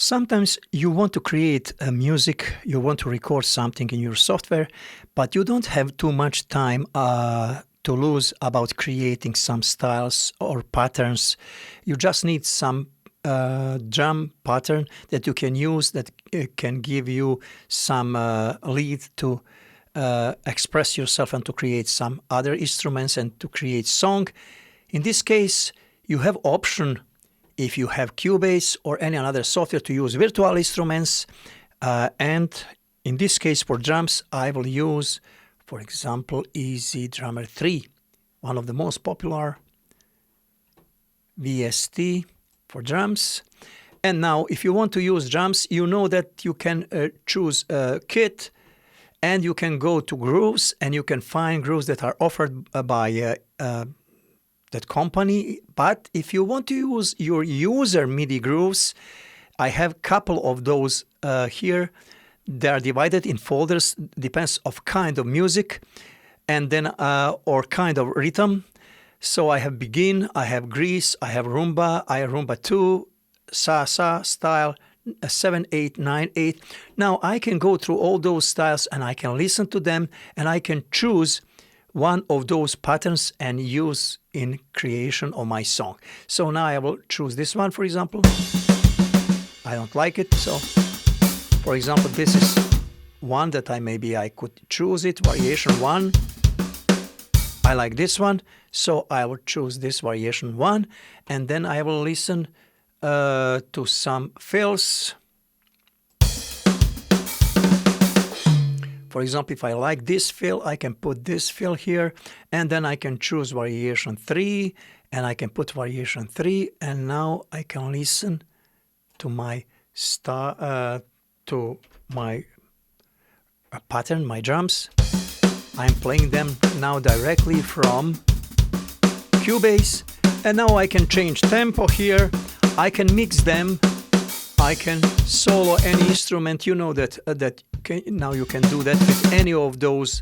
Sometimes you want to create a music, you want to record something in your software, but you don't have too much time to lose about creating some styles or patterns. You just need some drum pattern that you can use that can give you some lead to express yourself and to create some other instruments and to create song. In this case, you have option if you have Cubase or any other software to use virtual instruments. And in this case for drums, I will use, for example, Easy Drummer 3, one of the most popular VST for drums. And now if you want to use drums, you know that you can choose a kit and you can go to grooves and you can find grooves that are offered by that company. But if you want to use your user MIDI grooves, I have a couple of those here. They are divided in folders, depends of kind of music, and then or kind of rhythm. So I have begin, I have grease, I have rumba, I have rumba 2, salsa style, 7, 8, 9, 8. Now I can go through all those styles and I can listen to them and I can choose one of those patterns and use in creation of my song. So now I will choose this one, for example. I don't like it, so for example, this is one that I could choose it, variation 1. I like this one, so I will choose this variation 1, and then I will listen to some fills. For example, if I like this fill, I can put this fill here, and then I can choose variation 3, and I can put variation 3, and now I can listen to my pattern, my drums. I'm playing them now directly from Cubase, and now I can change tempo here. I can mix them. I can solo any instrument. You know that now you can do that with any of those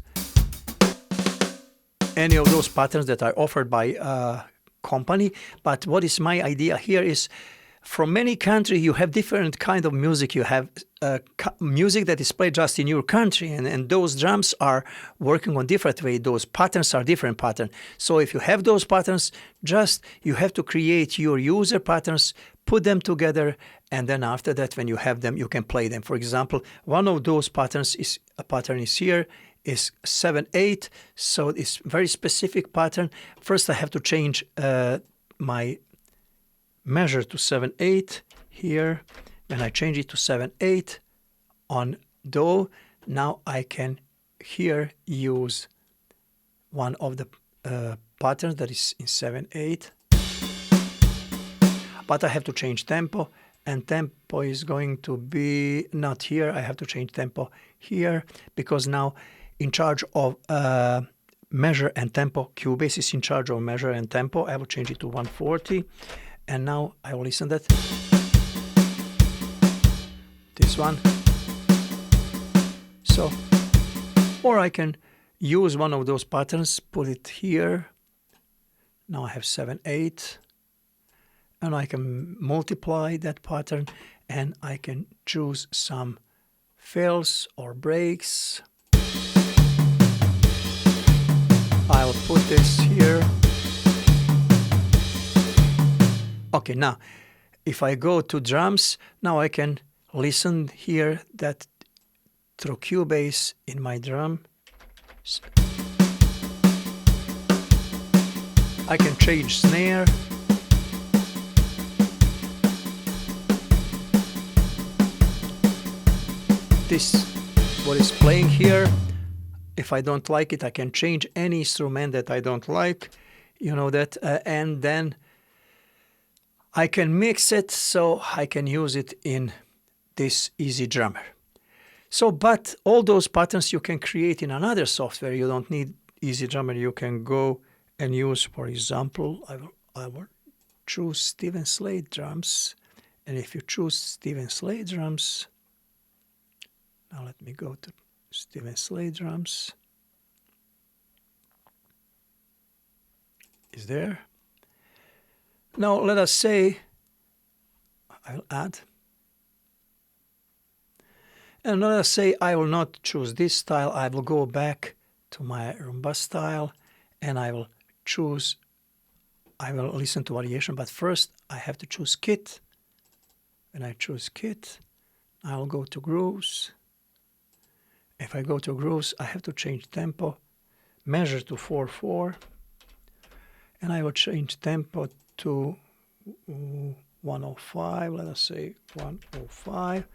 patterns that are offered by a company. But what is my idea here is, from many countries you have different kind of music. You have music that is played just in your country, and those drums are working on different way. Those patterns are different pattern. So if you have those patterns, just you have to create your user patterns, put them together, and then after that, when you have them, you can play them. For example, one of those patterns is here, is 7/8, so it's very specific pattern. First, I have to change my measure to 7/8 here. When I change it to 7/8 on Do, now I can here use one of the patterns that is in 7/8. But I have to change tempo, and tempo is going to be not here. I have to change tempo here, because now in charge of measure and tempo, Cubase is in charge of measure and tempo. I will change it to 140, and now I will listen that. This one. So, or I can use one of those patterns, put it here. Now I have 7/8. And I can multiply that pattern, and I can choose some fills or breaks. I'll put this here. Okay, now if I go to drums, now I can listen here that through Cubase in my drum. I can change snare. This what is playing here. If I don't like it, I can change any instrument that I don't like, you know that, and then I can mix it so I can use it in this Easy Drummer. So, but all those patterns you can create in another software. You don't need Easy Drummer. You can go and use, for example, I will choose Steven Slade drums, and if you choose Steven Slade drums. Now let me go to Steven Slade drums. Is there? Now let us say, I'll add And let's say I will not choose this style. I will go back to my rumba style and I will listen to variation, but first I have to choose kit. When I choose kit, I'll go to grooves. If I go to grooves, I have to change tempo, measure to 4/4, and I will change tempo to 105, let us say 105.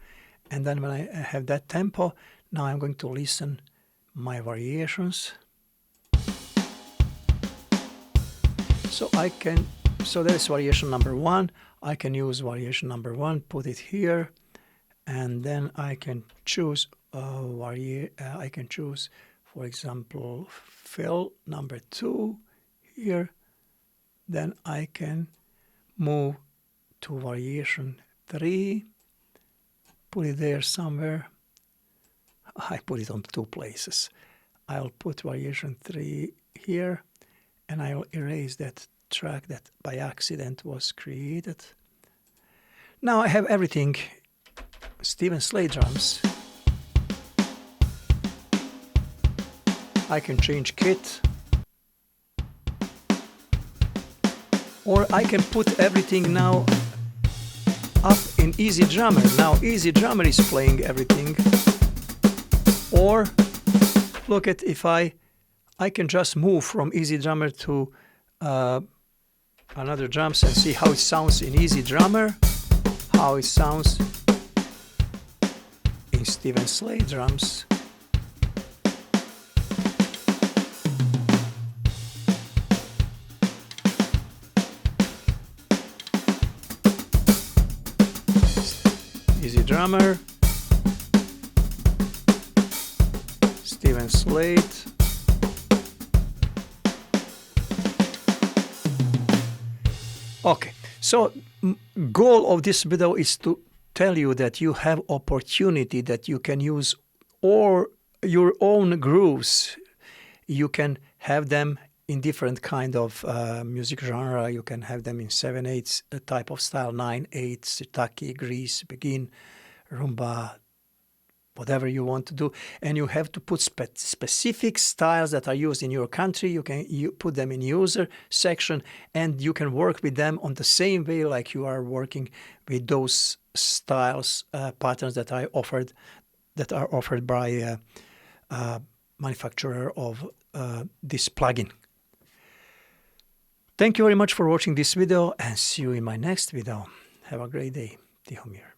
And then when I have that tempo, now I'm going to listen my variations. So there's variation number 1. I can use variation number 1, put it here, and then I can choose I can choose, for example, fill number 2 here. Then I can move to variation 3, put it there somewhere. I put it on 2 places. I'll put variation 3 here, and I'll erase that track that by accident was created. Now I have everything. Steven Slade drums. I can change kit, or I can put everything now up in Easy Drummer. Now Easy Drummer is playing everything. Or look at, if I can just move from Easy Drummer to another drums and see how it sounds in Easy Drummer, how it sounds in Steven Slade drums. Easy Drummer, Steven Slade. Okay, so goal of this video is to tell you that you have opportunity that you can use or your own grooves. You can have them in different kind of music genre. You can have them in 7/8 type of style, 9/8, sitaki, grease, begin, rumba, whatever you want to do. And you have to put specific styles that are used in your country. You put them in user section, and you can work with them on the same way like you are working with those styles, patterns that are offered by manufacturer of this plugin. Thank you very much for watching this video, and see you in my next video. Have a great day. Tihomir.